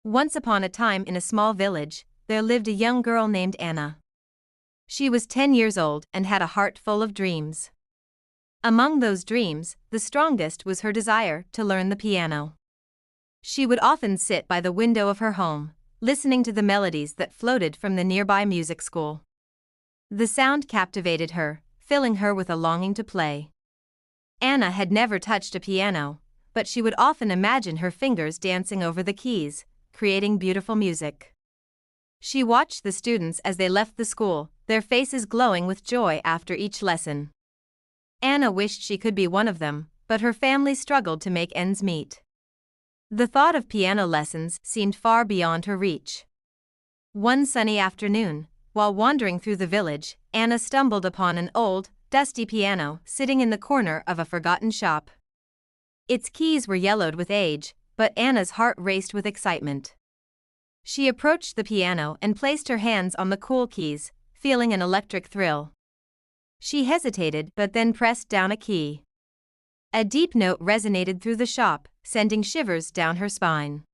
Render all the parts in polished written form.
Once upon a time in a small village, there lived a young girl named Anna. She was 10 years old and had a heart full of dreams. Among those dreams, the strongest was her desire to learn the piano. She would often sit by the window of her home, listening to the melodies that floated from the nearby music school. The sound captivated her, filling her with a longing to play. Anna had never touched a piano, but she would often imagine her fingers dancing over the keys, creating beautiful music. She watched the students as they left the school, their faces glowing with joy after each lesson. Anna wished she could be one of them, but her family struggled to make ends meet. The thought of piano lessons seemed far beyond her reach. One sunny afternoon, while wandering through the village, Anna stumbled upon an old, dusty piano sitting in the corner of a forgotten shop. Its keys were yellowed with age, but Anna's heart raced with excitement. She approached the piano and placed her hands on the cool keys, feeling an electric thrill. She hesitated but then pressed down a key. A deep note resonated through the shop, sending shivers down her spine.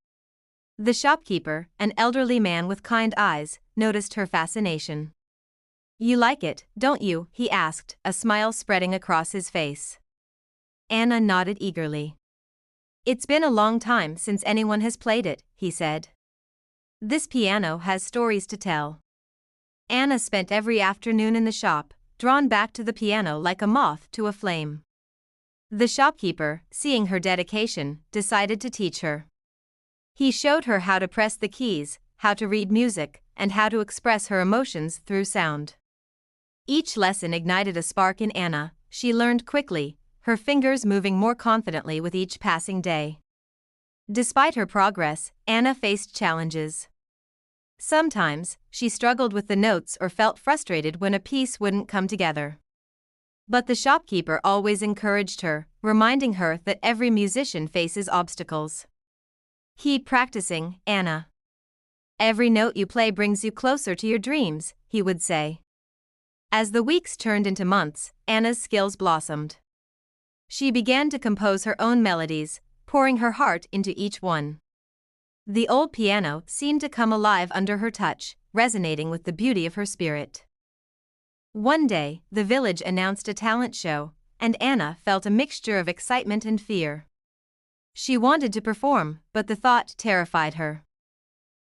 The shopkeeper, an elderly man with kind eyes, noticed her fascination. "You like it, don't you?" he asked, a smile spreading across his face. Anna nodded eagerly. "It's been a long time since anyone has played it," he said. "This piano has stories to tell." Anna spent every afternoon in the shop, drawn back to the piano like a moth to a flame. The shopkeeper, seeing her dedication, decided to teach her. He showed her how to press the keys, how to read music, and how to express her emotions through sound. Each lesson ignited a spark in Anna. She learned quickly, her fingers moving more confidently with each passing day. Despite her progress, Anna faced challenges. Sometimes, she struggled with the notes or felt frustrated when a piece wouldn't come together. But the shopkeeper always encouraged her, reminding her that every musician faces obstacles. "Keep practicing, Anna. Every note you play brings you closer to your dreams," he would say. As the weeks turned into months, Anna's skills blossomed. She began to compose her own melodies, pouring her heart into each one. The old piano seemed to come alive under her touch, resonating with the beauty of her spirit. One day, the village announced a talent show, and Anna felt a mixture of excitement and fear. She wanted to perform, but the thought terrified her.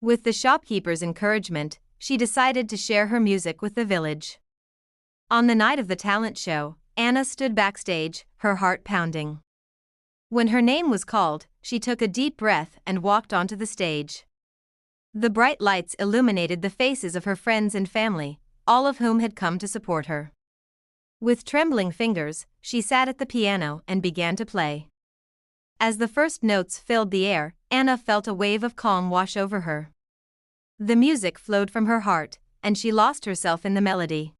With the shopkeeper's encouragement, she decided to share her music with the village. On the night of the talent show, Anna stood backstage, her heart pounding. When her name was called, she took a deep breath and walked onto the stage. The bright lights illuminated the faces of her friends and family, all of whom had come to support her. With trembling fingers, she sat at the piano and began to play. As the first notes filled the air, Anna felt a wave of calm wash over her. The music flowed from her heart, and she lost herself in the melody.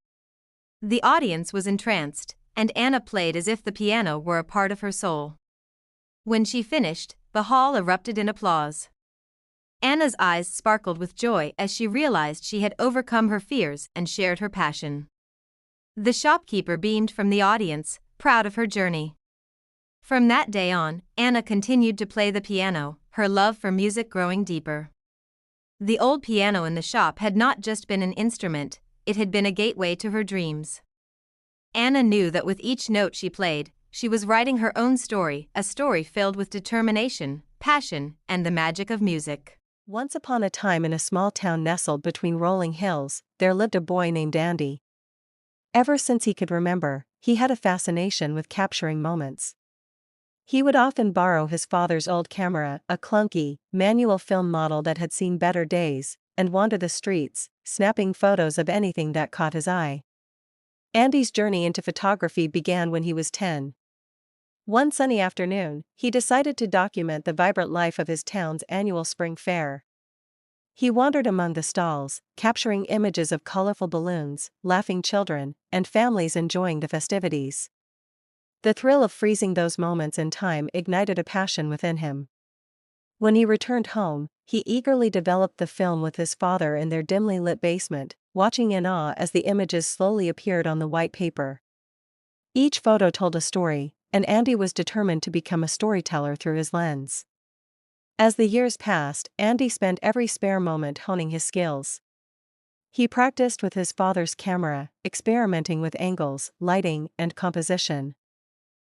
The audience was entranced, and Anna played as if the piano were a part of her soul. When she finished, the hall erupted in applause. Anna's eyes sparkled with joy as she realized she had overcome her fears and shared her passion. The shopkeeper beamed from the audience, proud of her journey. From that day on, Anna continued to play the piano, her love for music growing deeper. The old piano in the shop had not just been an instrument, it had been a gateway to her dreams. Anna knew that with each note she played, she was writing her own story, a story filled with determination, passion, and the magic of music. Once upon a time in a small town nestled between rolling hills, there lived a boy named Andy. Ever since he could remember, he had a fascination with capturing moments. He would often borrow his father's old camera, a clunky, manual film model that had seen better days, and wander the streets, snapping photos of anything that caught his eye. Andy's journey into photography began when he was 10. One sunny afternoon, he decided to document the vibrant life of his town's annual spring fair. He wandered among the stalls, capturing images of colorful balloons, laughing children, and families enjoying the festivities. The thrill of freezing those moments in time ignited a passion within him. When he returned home, he eagerly developed the film with his father in their dimly lit basement, watching in awe as the images slowly appeared on the white paper. Each photo told a story, and Andy was determined to become a storyteller through his lens. As the years passed, Andy spent every spare moment honing his skills. He practiced with his father's camera, experimenting with angles, lighting, and composition.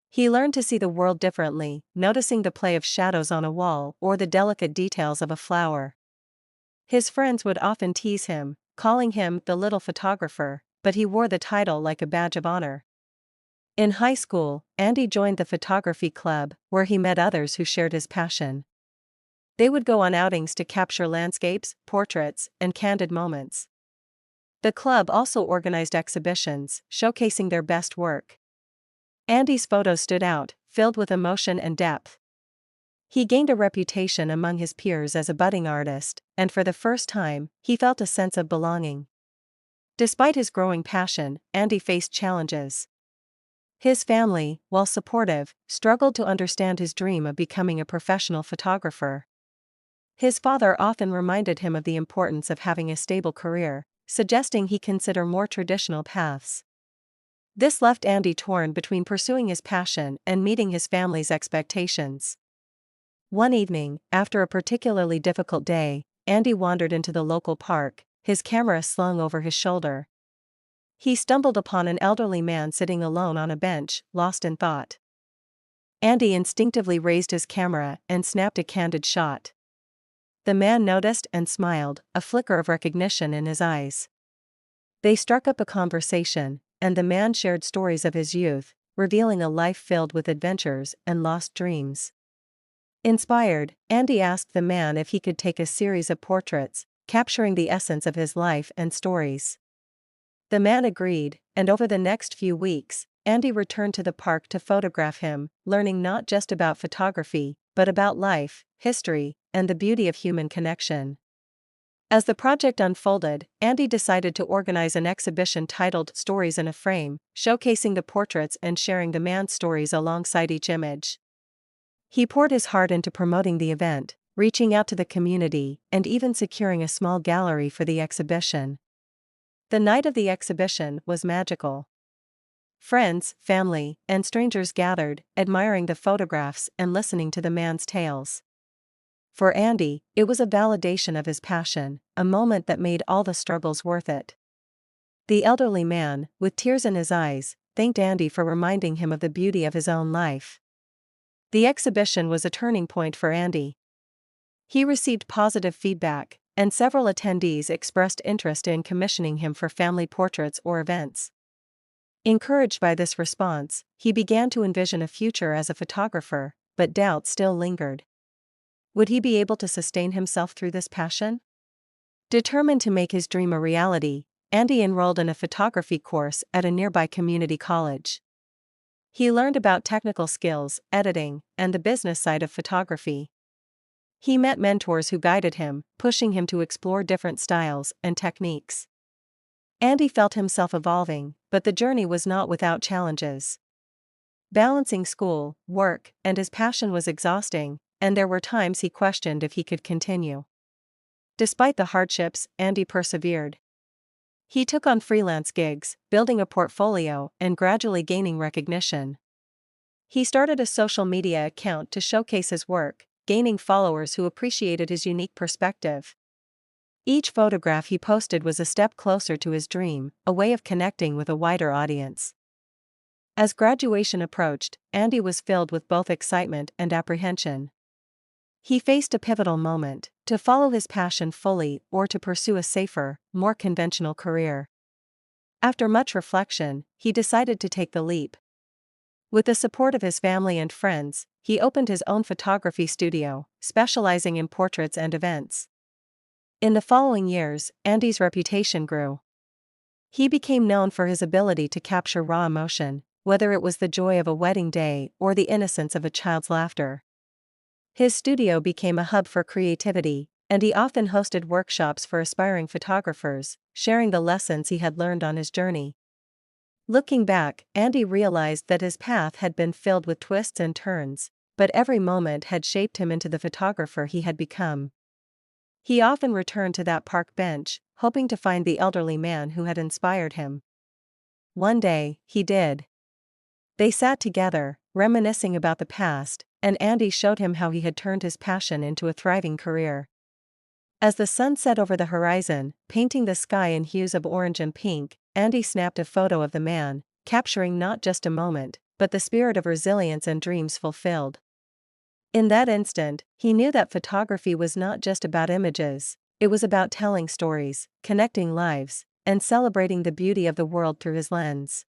He learned to see the world differently, noticing the play of shadows on a wall or the delicate details of a flower. His friends would often tease him, calling him the little photographer, but he wore the title like a badge of honor. In high school, Andy joined the photography club, where he met others who shared his passion. They would go on outings to capture landscapes, portraits, and candid moments. The club also organized exhibitions, showcasing their best work. Andy's photos stood out, filled with emotion and depth. He gained a reputation among his peers as a budding artist, and for the first time, he felt a sense of belonging. Despite his growing passion, Andy faced challenges. His family, while supportive, struggled to understand his dream of becoming a professional photographer. His father often reminded him of the importance of having a stable career, suggesting he consider more traditional paths. This left Andy torn between pursuing his passion and meeting his family's expectations. One evening, after a particularly difficult day, Andy wandered into the local park, his camera slung over his shoulder. He stumbled upon an elderly man sitting alone on a bench, lost in thought. Andy instinctively raised his camera and snapped a candid shot. The man noticed and smiled, a flicker of recognition in his eyes. They struck up a conversation, and the man shared stories of his youth, revealing a life filled with adventures and lost dreams. Inspired, Andy asked the man if he could take a series of portraits, capturing the essence of his life and stories. The man agreed, and over the next few weeks, Andy returned to the park to photograph him, learning not just about photography, but about life, history, and the beauty of human connection. As the project unfolded, Andy decided to organize an exhibition titled Stories in a Frame, showcasing the portraits and sharing the man's stories alongside each image. He poured his heart into promoting the event, reaching out to the community, and even securing a small gallery for the exhibition. The night of the exhibition was magical. Friends, family, and strangers gathered, admiring the photographs and listening to the man's tales. For Andy, it was a validation of his passion, a moment that made all the struggles worth it. The elderly man, with tears in his eyes, thanked Andy for reminding him of the beauty of his own life. The exhibition was a turning point for Andy. He received positive feedback, and several attendees expressed interest in commissioning him for family portraits or events. Encouraged by this response, he began to envision a future as a photographer, but doubt still lingered. Would he be able to sustain himself through this passion? Determined to make his dream a reality, Andy enrolled in a photography course at a nearby community college. He learned about technical skills, editing, and the business side of photography. He met mentors who guided him, pushing him to explore different styles and techniques. Andy felt himself evolving, but the journey was not without challenges. Balancing school, work, and his passion was exhausting, and there were times he questioned if he could continue. Despite the hardships, Andy persevered. He took on freelance gigs, building a portfolio and gradually gaining recognition. He started a social media account to showcase his work, gaining followers who appreciated his unique perspective. Each photograph he posted was a step closer to his dream, a way of connecting with a wider audience. As graduation approached, Andy was filled with both excitement and apprehension. He faced a pivotal moment: to follow his passion fully or to pursue a safer, more conventional career. After much reflection, he decided to take the leap. With the support of his family and friends, he opened his own photography studio, specializing in portraits and events. In the following years, Andy's reputation grew. He became known for his ability to capture raw emotion, whether it was the joy of a wedding day or the innocence of a child's laughter. His studio became a hub for creativity, and he often hosted workshops for aspiring photographers, sharing the lessons he had learned on his journey. Looking back, Andy realized that his path had been filled with twists and turns, but every moment had shaped him into the photographer he had become. He often returned to that park bench, hoping to find the elderly man who had inspired him. One day, he did. They sat together, reminiscing about the past, and Andy showed him how he had turned his passion into a thriving career. As the sun set over the horizon, painting the sky in hues of orange and pink, Andy snapped a photo of the man, capturing not just a moment, but the spirit of resilience and dreams fulfilled. In that instant, he knew that photography was not just about images, it was about telling stories, connecting lives, and celebrating the beauty of the world through his lens.